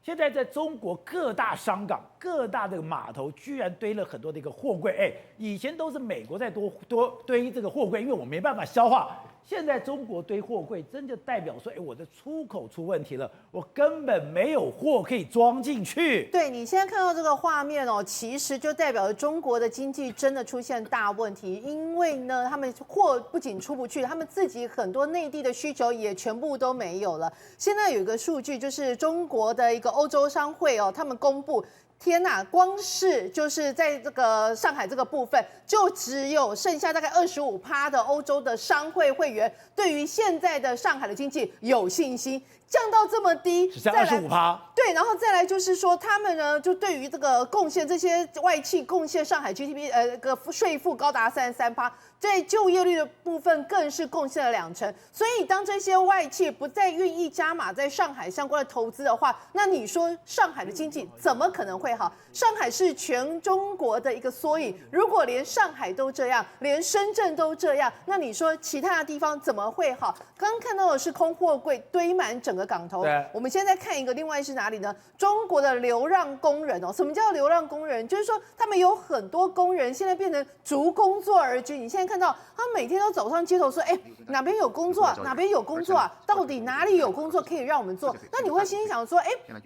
现在在中国各大商港、各大这个码头，居然堆了很多的一个货柜。以前都是美国在多堆这个货柜，因为我没办法消化。现在中国堆货柜，真的代表说，我的出口出问题了，我根本没有货可以装进去。对，你现在看到这个画面哦，其实就代表着中国的经济真的出现大问题，因为呢，他们货不仅出不去，他们自己很多内地的需求也全部都没有了。现在有一个数据，就是中国的一个欧洲商会哦，他们公布。天呐，光是就是在这个上海这个部分，就只有剩下大概25%的欧洲的商会会员对于现在的上海的经济有信心，降到这么低，只剩25%。对，然后再来就是说，他们呢就对于这个贡献这些外企贡献上海 GDP 个税负高达33%，在就业率的部分更是贡献了2成。所以当这些外企不再愿意加码在上海相关的投资的话，那你说上海的经济怎么可能会好？上海是全中国的一个缩影，如果连上海都这样，连深圳都这样，那你说其他的地方怎么会好？刚刚看到的是空货柜堆满整个港头，我们现在看一个，另外是哪里呢？中国的流浪工人哦，什么叫流浪工人？就是说他们有很多工人现在变成逐工作而居。你现在看到他们每天都走上街头说，哪边有工作啊？哪边有工作啊？到底哪里有工作可以让我们做？那你会心里想说，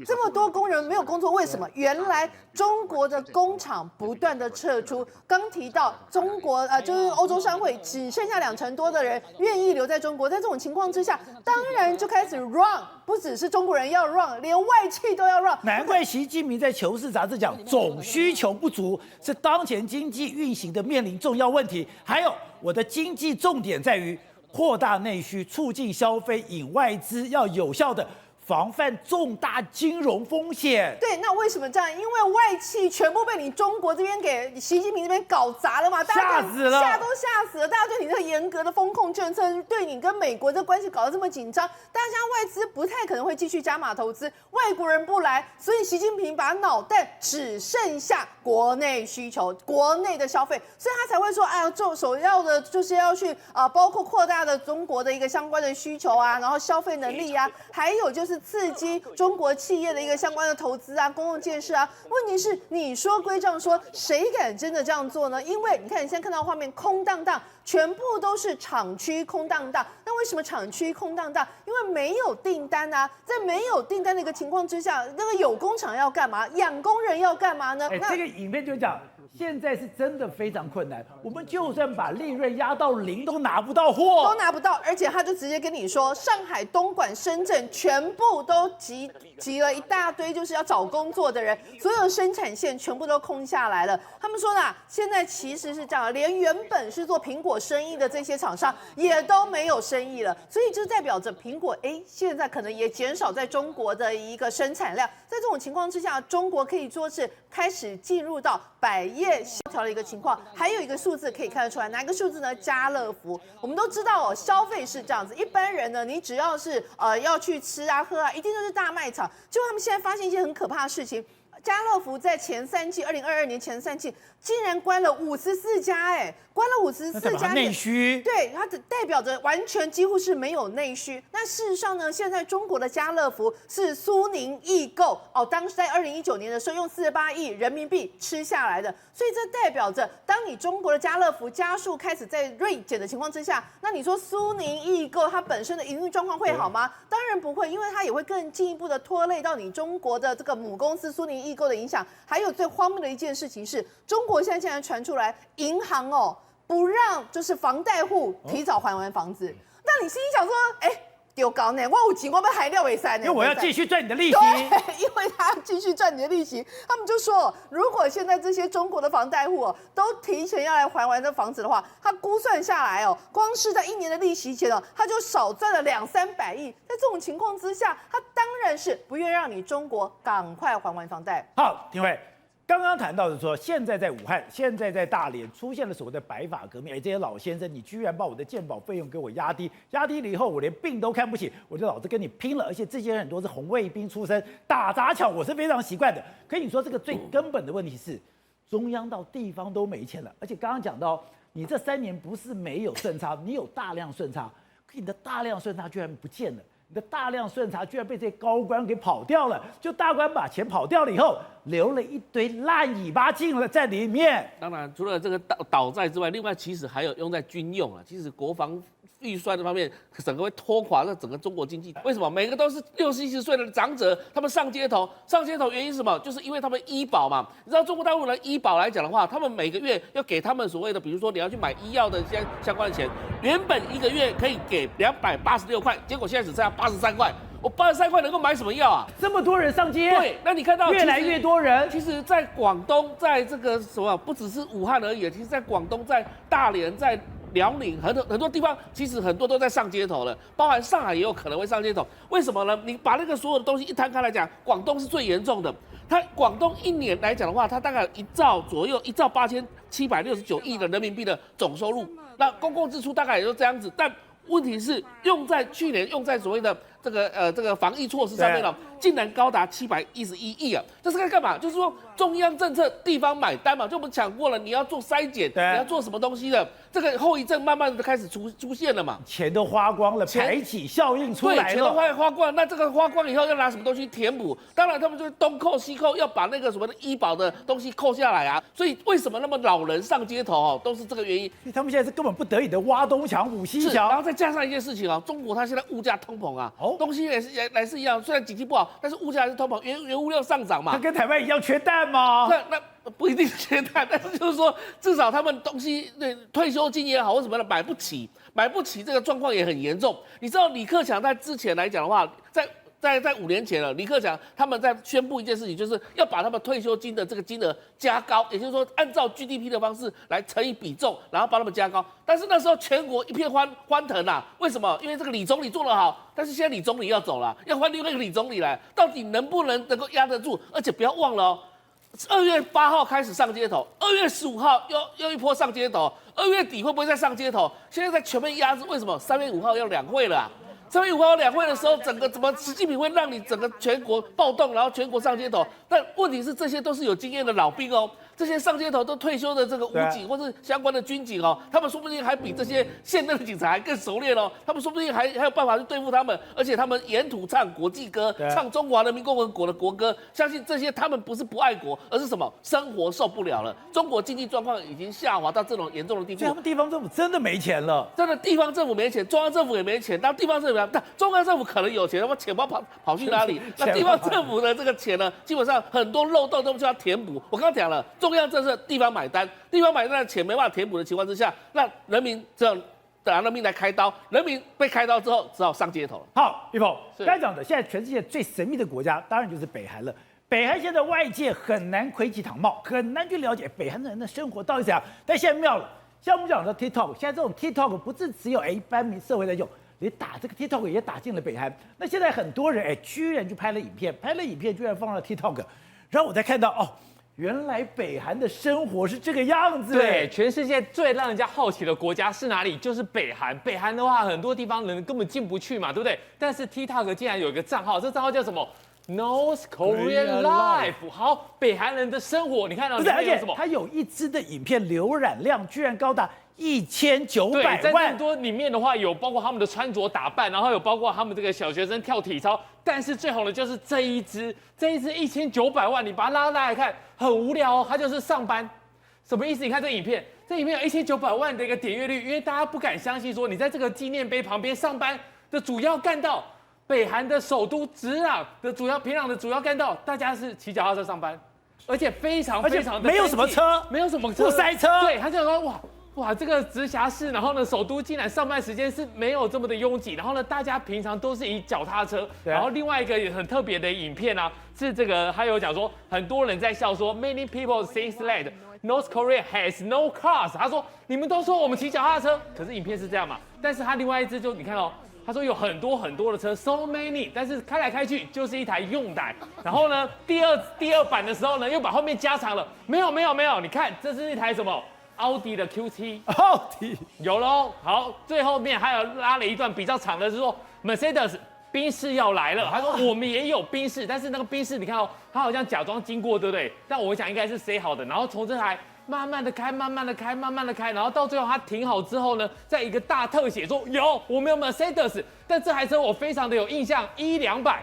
这么多工人没有工作，为什么？原来中国的工厂不断的撤出。刚提到中国就是欧洲商会只剩下2成多的人愿意留在中国，在这种情况之下，当然就开始 run， 不只是中国人要 run， 连外企都要 run。难怪习近平在《求是》杂志讲，总需求不足是当前经济运行的面临重要问题。还有，我的经济重点在于扩大内需，促进消费，引外资，要有效的防范重大金融风险。对，那为什么这样？因为外企全部被你中国这边给习近平这边搞砸了嘛，大家吓死了，吓死了。大家对你这个严格的风控政策，对你跟美国这关系搞得这么紧张，大家外资不太可能会继续加码投资，外国人不来，所以习近平把脑袋只剩下国内需求、国内的消费，所以他才会说，首要的就是要去包括扩大的中国的一个相关的需求啊，然后消费能力啊，还有就是刺激中国企业的一个相关的投资啊、公共建设啊。问题是，你说归这样说，谁敢真的这样做呢？因为你看，你现在看到画面空荡荡，全部都是厂区空荡荡。那为什么厂区空荡荡？因为没有订单啊。在没有订单的一个情况之下，那个有工厂要干嘛？养工人要干嘛呢？这个影片就讲。现在是真的非常困难，我们就算把利润压到0，都拿不到货，都拿不到，而且他就直接跟你说，上海、东莞、深圳全部都集了一大堆，就是要找工作的人，所有生产线全部都空下来了。他们说啦，现在其实是这样，连原本是做苹果生意的这些厂商也都没有生意了，所以就代表着苹果现在可能也减少在中国的一个生产量。在这种情况之下，中国可以说是开始进入到百业萧条的一个情况。还有一个数字可以看得出来，哪一个数字呢？家乐福。我们都知道消费是这样子，一般人呢，你只要是要去吃啊喝啊，一定都是大卖场。结果他们现在发现一件很可怕的事情，家乐福在前3季，2022年前3季竟然关了54家，关了54家，内需，对，它代表着完全几乎是没有内需。那事实上呢，现在中国的家乐福是苏宁易购当时在2019年的时候用48亿人民币吃下来的，所以这代表着，当你中国的家乐福家数开始在锐减的情况之下，那你说苏宁易购它本身的营运状况会好吗？当然不会，因为它也会更进一步的拖累到你中国的这个母公司苏宁易购的影响。还有最荒谬的一件事情是，中国现在竟然传出来，银行不让就是房贷户提早还完房子，那你心里想说，丢高呢，我有钱，我被还掉尾三呢，因为我要继续赚你的利息。对，因为他要继续赚你的利息，他们就说，如果现在这些中国的房贷户都提前要来还完这房子的话，他估算下来光是在1年的利息钱他就少赚了200-300亿。在这种情况之下，他当然是不愿让你中国赶快还完房贷。好，廷慧。刚刚谈到的说，现在在武汉，现在在大连出现了所谓的白发革命。这些老先生，你居然把我的健保费用给我压低，压低了以后，我连病都看不起，我就老子跟你拼了。而且这些人很多是红卫兵出身，打砸抢我是非常习惯的。可以你说这个最根本的问题是，中央到地方都没钱了。而且刚刚讲到，你这3年不是没有顺差，你有大量顺差，可你的大量顺差居然不见了。你的大量顺差居然被这些高官给跑掉了，就大官把钱跑掉了以后，留了一堆烂尾巴进了在里面。当然，除了这个倒债之外，另外其实还有用在军用啊。其实国防预算这方面，整个会拖垮了整个中国经济。为什么？每个都是60、70岁的长者，他们上街头，原因是什么？就是因为他们医保嘛。你知道中国大陆的医保来讲的话，他们每个月要给他们所谓的，比如说你要去买医药的相关的钱，原本一个月可以给286块，结果现在只剩下83块。我83块能够买什么药啊？这么多人上街，对，那你看到越来越多人。其实，在广东，在这个什么，不只是武汉而已，其实在广东，在大连，在辽宁很多地方，其实很多都在上街头了，包含上海也有可能会上街头。为什么呢？你把那个所有的东西一摊开来讲，广东是最严重的。它广东一年来讲的话，它大概1兆左右，1兆8769亿的人民币的总收入，那公共支出大概也就这样子。但问题是去年用在所谓的这个防疫措施上面了，竟然高达711亿啊！这是在干嘛？就是说中央政策地方买单嘛，就我们讲过了，你要做筛检，你要做什么东西的，这个后遗症慢慢的开始出现了嘛。钱都花光了，排挤效应出来了。对，钱都花光，那这个花光以后要拿什么东西填补？当然他们就东扣西扣，要把那个什么的医保的东西扣下来啊。所以为什么那么老人上街头哦，都是这个原因。他们现在是根本不得已的挖东墙补西墙，然后再加上一件事情啊，中国它现在物价通膨啊，东西也是一样，虽然经济不好，但是物价还是通膨，原物料上涨嘛。它跟台湾一样缺蛋吗？那不一定缺蛋，但是就是说，至少他们东西退休金也好或什么的买不起这个状况也很严重。你知道李克强在之前来讲的话，在5年前了，李克强他们在宣布一件事情，就是要把他们退休金的这个金额加高，也就是说按照 GDP 的方式来乘以比重，然后把他们加高。但是那时候全国一片欢腾啊，为什么？因为这个李总理做得好，但是现在李总理要走了，要换另外一个李总理来，到底能不能够压得住？而且不要忘了哦，2月8号开始上街头，2月15号又一波上街头，2月底会不会再上街头？现在在全面压制，为什么？3月5号要两会了3月5号两会的时候，整个怎么习近平会让你整个全国暴动，然后全国上街头？但问题是这些都是有经验的老兵哦，这些上街头都退休的这个武警或是相关的军警哦，他们说不定还比这些现任的警察还更熟练哦，他们说不定还有办法去对付他们，而且他们沿途唱国际歌，唱中华人民共和国的国歌，相信这些他们不是不爱国，而是什么生活受不了了，中国经济状况已经下滑到这种严重的地步，他们地方政府真的没钱了，真的地方政府没钱，中央政府也没钱，当地方政府。但中央政府可能有钱，那么钱包跑去哪里？那地方政府的这个钱呢，基本上很多漏洞都需要填补。我刚刚讲了，中央政策地方买单，地方买单的钱没办法填补的情况之下，那人民这样拿人民来开刀，人民被开刀之后只好上街头了。好，玉鹏刚才讲的，现在全世界最神秘的国家当然就是北韩了。北韩现在外界很难窥其堂貌，很难去了解北韩人的生活到底怎样。但现在妙了，像我们讲的 TikTok， 现在这种 TikTok 不是只有一般民社会在用。你打这个 TikTok 也打进了北韩，那现在很多人居然就拍了影片居然放了 TikTok， 然后我才看到哦，原来北韩的生活是这个样子。对，全世界最让人家好奇的国家是哪里？就是北韩。北韩的话，很多地方人根本进不去嘛，对不对？但是 TikTok 竟然有一个账号，这账号叫什么？North Korean Life。好，北韩人的生活，你看到不是，而且什么？它有一支的影片浏览量居然高达1900万。在这么多里面的话，有包括他们的穿着打扮，然后有包括他们这个小学生跳体操，但是最红的就是这一支1900万，你把它拉来看，很无聊哦，它就是上班，什么意思？你看这影片，这影片有1900万的一个点阅率，因为大家不敢相信说你在这个纪念碑旁边上班的主要干道，北韩的首都平壤的主要干道，大家是骑脚踏车上班，而且非常的没有什么车，没有什么车，不塞车，对，他就说哇，这个直辖市，然后呢，首都竟然上班时间是没有这么的拥挤，然后呢，大家平常都是以脚踏车，然后另外一个也很特别的影片啊，是这个他有讲说，很多人在笑说 ，Many people think that North Korea has no cars。他说你们都说我们骑脚踏车，可是影片是这样嘛？但是他另外一支就你看哦。他说有很多的车 ，so many， 但是开来开去就是一台用代。然后呢，第二版的时候呢，又把后面加长了。没有，你看这是一台什么？奥迪的 Q7。奥迪有喽。好，最后面还有拉了一段比较长的，是说 Mercedes 宾士要来了。他说我们也有宾士，但是那个宾士你看哦，他好像假装经过，对不对？但我想应该是 say 好的。然后从这台慢慢的开，慢慢的开，慢慢的开，然后到最后它停好之后呢，在一个大特写说我们有 Mercedes， 但这台车我非常的有印象，200。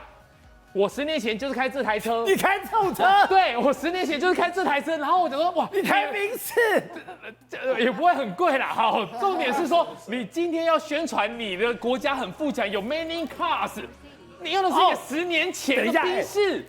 我10年前就是开这台车，你开这种车？对，我10年前就是开这台车，然后我就说哇，你开宾士，也不会很贵啦。好，重点是说你今天要宣传你的国家很富强，有 many cars， 你用的是一个10年前的宾士。